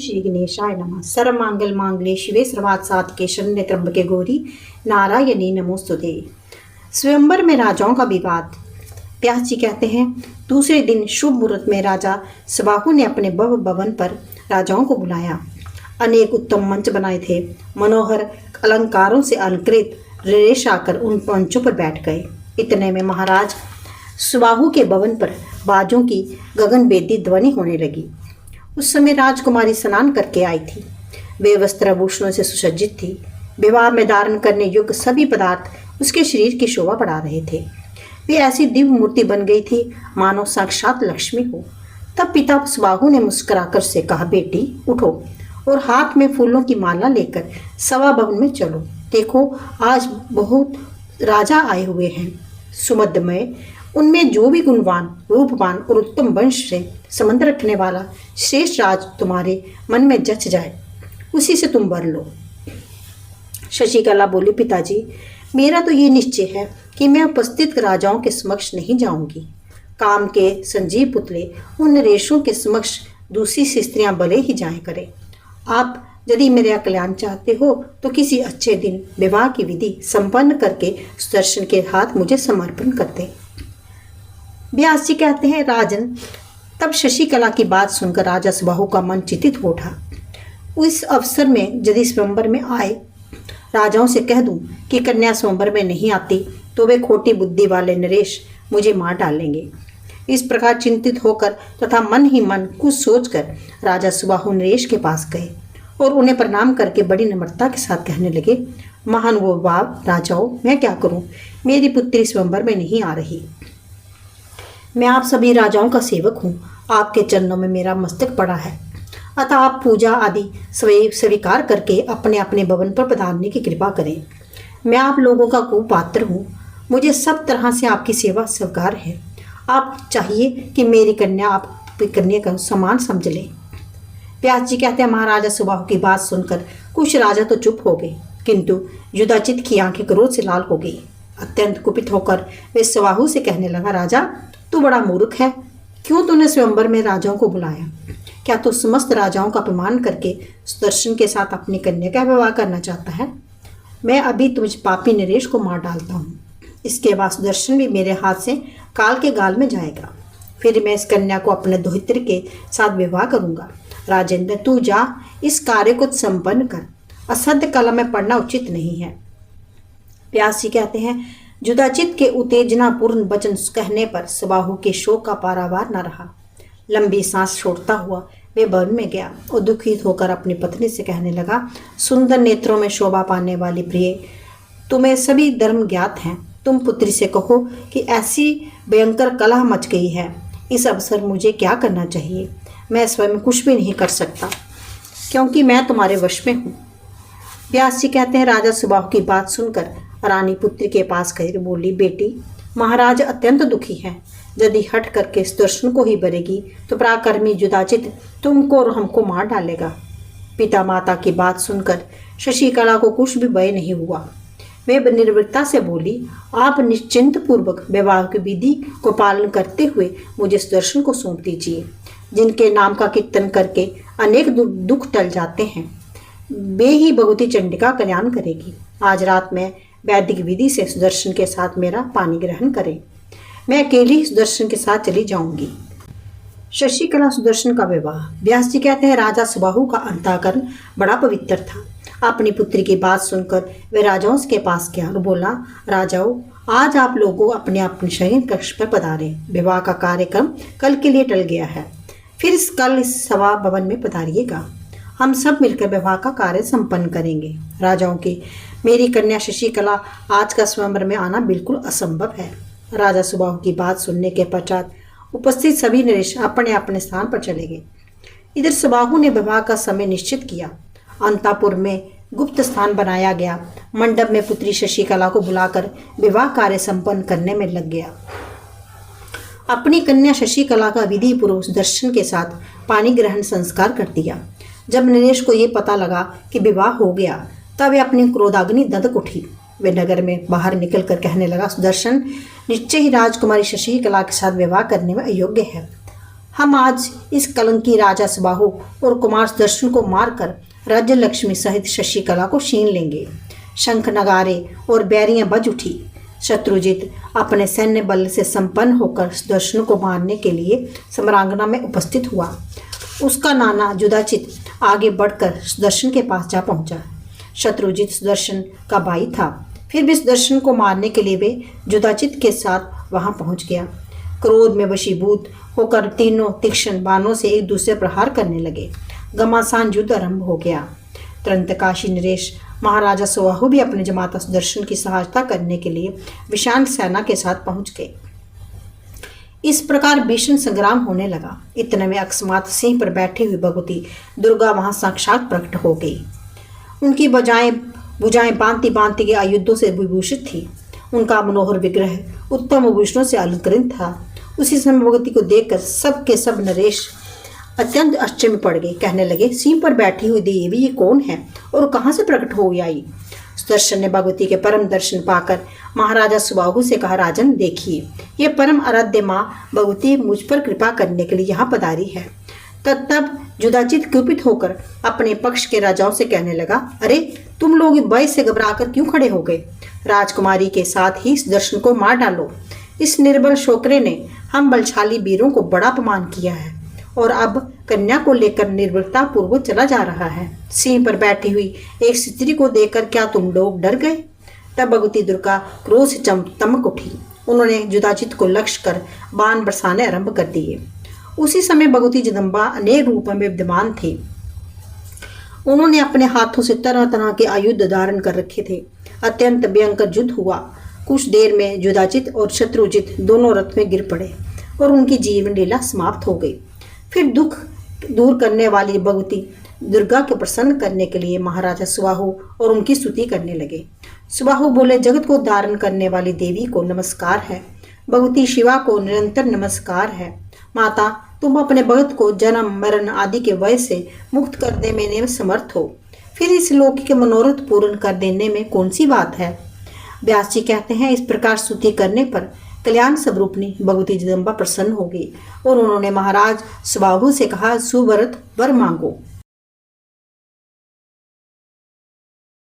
श्री गणेशाय नमः। सर्वमंगल मांगल्ये शिवे सर्वार्थ साधके शरण्ये त्र्यंबके गौरी नारायणी नमोस्तुते। स्वयंवर में राजाओं का विवाद। व्यास जी कहते हैं, दूसरे दिन शुभ मुहूर्त में राजा सबाहु ने अपने भवन पर राजाओं को बुलाया। अनेक उत्तम मंच बनाए थे। मनोहर अलंकारों से अलंकृत नरेश आकर उन मंचों पर बैठ गए। इतने में महाराज सुबाहु के भवन पर बाजों की गगनभेदी ध्वनि होने लगी। उस समय राजकुमारी स्नान करके आई थी। वे वस्त्राभूषणों से सुसज्जित थी। विवाह में धारण करने योग्य सभी पदार्थ उसके शरीर की शोभा बढ़ा रहे थे। वे ऐसी दिव्य मूर्ति बन गई थी मानो साक्षात लक्ष्मी हो। तब पिता सुबाहु ने मुस्कुराकर से कहा, बेटी उठो और हाथ में फूलों की माला लेकर सभा भवन में चलो। देखो, आज बहुत राजा आए हुए हैं। सुमधमय उनमें जो भी गुणवान, रूपवान और उत्तम वंश से संबंध रखने वाला श्रेष्ठ राज तुम्हारे मन में जच जाए, उसी से तुम वर लो। शशिकला बोली, पिताजी, मेरा तो ये निश्चय है कि मैं उपस्थित राजाओं के समक्ष नहीं जाऊंगी। काम के संजीव पुतले उन नरेशों के समक्ष दूसरी स्त्रियां भले ही जाए करें। आप यदि मेरा कल्याण चाहते हो तो किसी अच्छे दिन विवाह की विधि संपन्न करके सुदर्शन के हाथ मुझे समर्पण कर दें। व्यास जी कहते हैं, राजन, तब शशिकला की बात सुनकर राजा सुबाहु का मन चिंतित हो उठा। उस अवसर में यदि स्वयंवर में आए राजाओं से कह दूं कि कन्या स्वयंवर में नहीं आती तो वे खोटी बुद्धि वाले नरेश मुझे मार डालेंगे। इस प्रकार चिंतित होकर तथा मन ही मन कुछ सोचकर राजा सुबाहु नरेश के पास गए और उन्हें प्रणाम करके बड़ी नम्रता के साथ कहने लगे, महानुभाव राजाओं, मैं क्या करूं? मेरी पुत्री स्वयंवर में नहीं आ रही। मैं आप सभी राजाओं का सेवक हूँ। आपके चरणों में मेरा मस्तक पड़ा है, अतः आप पूजा आदि स्वीकार करके अपने अपने भवन पर पधारने की कृपा करें। मैं आप लोगों का कुपात्र हूँ। मुझे सब तरह से आपकी सेवा स्वीकार है। आप चाहिए कि मेरी कन्या आप कन्या का समान समझ लें। व्यास जी कहते हैं, महाराजा सुबाहु की बात सुनकर कुछ राजा तो चुप हो गए, किंतु युधाजित की आंखें क्रोध से लाल हो गई। अत्यंत कुपित होकर वे सुबाहु से कहने लगा, राजा, तू बड़ा मूर्ख है। क्यों तूने स्वयंवर में राजाओं को बुलाया? क्या तू समस्त राजाओं का अपमान करके सुदर्शन के साथ अपनी कन्या का विवाह करना चाहता है? मैं अभी तुझ पापी नरेश को मार डालता हूँ। इसके बाद सुदर्शन भी मेरे हाथ से काल के गाल में जाएगा। फिर मैं इस कन्या को अपने दोहित्र के साथ विवाह करूँगा। राजेंद्र, तू जा, इस कार्य को संपन्न कर। असत्य कला में पढ़ना उचित नहीं है। व्यास जी कहते हैं, युधाजित के उत्तेजनापूर्ण वचन कहने पर सुबाहु के शोक का पारावार न रहा। लंबी सांस छोड़ता हुआ वे भवन में गया और दुखित होकर अपनी पत्नी से कहने लगा, सुंदर नेत्रों में शोभा पाने वाली प्रिय, तुम्हें सभी धर्म ज्ञात हैं। तुम पुत्री से कहो कि ऐसी भयंकर कलह मच गई है। इस अवसर मुझे क्या करना चाहिए? मैं स्वयं कुछ भी नहीं कर सकता क्योंकि मैं तुम्हारे वश में हूँ। व्यास जी कहते हैं, राजा सुबाहु की बात सुनकर रानी पुत्री के पास गई, बोली, बेटी, महाराज अत्यंत दुखी हैं। यदि हट करके सुदर्शन को ही बरेगी तो पराक्रमी युधाजित तुमको और हमको मार डालेगा। पिता माता की बात सुनकर शशिकला को कुछ भी भय नहीं हुआ। वे निर्भीकता से बोली, आप निश्चिंत पूर्वक विवाह की विधि को पालन करते हुए मुझे सुदर्शन को सौंप दीजिए। जिनके नाम का कीर्तन करके अनेक दुख टल जाते हैं, वे ही भगवती चंडिका कल्याण करेगी। आज रात में वैदिक विधि से सुदर्शन के साथ मेरा पानी ग्रहण करें। मैं अकेली सुदर्शन के साथ चली जाऊंगी। शशिकला सुदर्शन का विवाह। व्यास जी कहते हैं, राजा सुबाहु का अंतःकरण बड़ा पवित्र था। अपनी पुत्री की बात सुनकर वे राजाओं के पास गया और बोला, राजाओं, आज आप लोगों अपने अपने शयन कक्ष पर पधारें। विवाह का कार्यक्रम कल के लिए टल गया है। फिर कल इस सभा भवन में पधारिएगा। हम सब मिलकर विवाह का कार्य संपन्न करेंगे। राजाओं की मेरी कन्या शशिकला आज का स्वयंवर में आना बिल्कुल असंभव है। राजा सुबाहु की बात सुनने के पश्चात उपस्थित सभी नरेश अपने अपने स्थान पर चले गए। इधर सुबाहु ने विवाह का समय निश्चित किया। अंतापुर में गुप्त स्थान बनाया गया। मंडप में पुत्री शशिकला को बुलाकर विवाह कार्य संपन्न करने में लग गया। अपनी कन्या शशिकला का विधि पूर्वक सुदर्शन के साथ पानी ग्रहण संस्कार कर दिया। जब नरेश को ये पता लगा कि विवाह हो गया, तब वे अपनी क्रोधाग्नि ददक उठी। वे नगर में बाहर निकलकर कहने लगा, सुदर्शन निश्चय ही राजकुमारी शशिकला के साथ विवाह करने में अयोग्य है। हम आज इस कलंकी राजा सुबाहु और कुमार सुदर्शन को मारकर राज्य लक्ष्मी सहित शशिकला को छीन लेंगे। शंख नगारे और बैरियां बज उठी। शत्रुजित अपने सैन्य बल से संपन्न होकर सुदर्शन को मारने के लिए समरांगना में उपस्थित हुआ। उसका नाना युधाजित आगे बढ़कर सुदर्शन के पास जा पहुंचा। शत्रुजित सुदर्शन का भाई था, फिर भी सुदर्शन को मारने के लिए वे युधाजित के साथ वहां पहुंच गया। क्रोध में वशीभूत होकर तीनों तीक्ष्ण बाणों से एक दूसरे प्रहार करने लगे। घमासान युद्ध आरंभ हो गया। तुरंत काशी नरेश महाराजा सुबाहु भी अपने जमाता सुदर्शन की सहायता करने के लिए विशाल सेना के साथ पहुंच गए। इस प्रकार भीषण संग्राम होने लगा। इतने में अकस्मात सिंह पर बैठी हुई भगवती दुर्गा वहां साक्षात प्रकट हो गई। उनकी भुजाएं बांति बांति के आयुधों से विभूषित थी। उनका मनोहर विग्रह उत्तम आभूषणों से अलंकृत था। उसी समय भगवती को देखकर सब के सब नरेश अत्यंत आश्चर्य में पड़ गए। कहने लगे, सिंह पर बैठी हुई देवी ये कौन है और कहाँ से प्रकट हो आई? सुदर्शन ने भगवती के परम दर्शन पाकर महाराजा सुबाहु से कहा, राजन देखिए, ये परम आराध्य माँ भगवती मुझ पर कृपा करने के लिए यहाँ पधारी है। तब युधाजित कुपित होकर अपने पक्ष के राजाओं से कहने लगा, अरे तुम लोग भय से घबराकर क्यों खड़े हो गए? राजकुमारी के साथ ही सुदर्शन को मार डालो। इस निर्बल शोकरे ने हम बलशाली वीरों को बड़ा अपमान किया है और अब कन्या को लेकर निर्भरता पूर्वक चला जा रहा है। सिंह पर बैठी हुई एक स्त्री को देखकर क्या तुम लोग डर गए? तब भगवती दुर्गा क्रोध से चमक उठी। उन्होंने युधाजित को लक्ष्य कर बाण बरसाने आरंभ कर दिए। उसी समय भगवती जगदम्बा अनेक रूपों में विद्यमान थे। उन्होंने अपने हाथों से तरह तरह के आयुध धारण कर रखे थे। अत्यंत भयंकर युद्ध हुआ। कुछ देर में युधाजित और शत्रुजित दोनों रथ में गिर पड़े और उनकी जीवन लीला समाप्त हो गई। फिर दुख दूर करने वाली भगवती दुर्गा को प्रसन्न करने के लिए महाराजा सुबाहु और उनकी स्तुति करने लगे। सुबाहु बोले, जगत को धारण करने वाली देवी को नमस्कार है। भगवती शिवा को निरंतर नमस्कार है। माता, तुम अपने भक्त को जन्म मरण आदि के भय से मुक्त कर देने में समर्थ हो, फिर इस लोक के मनोरथ पूर्ण कर देने में कौन सी बात है? व्यास जी कहते हैं, इस प्रकार स्तुति करने पर कल्याण स्वरूपनी भगवती जगदम्बा प्रसन्न हो गई और उन्होंने महाराज सुबाहु से कहा, सुवरत वर मांगो।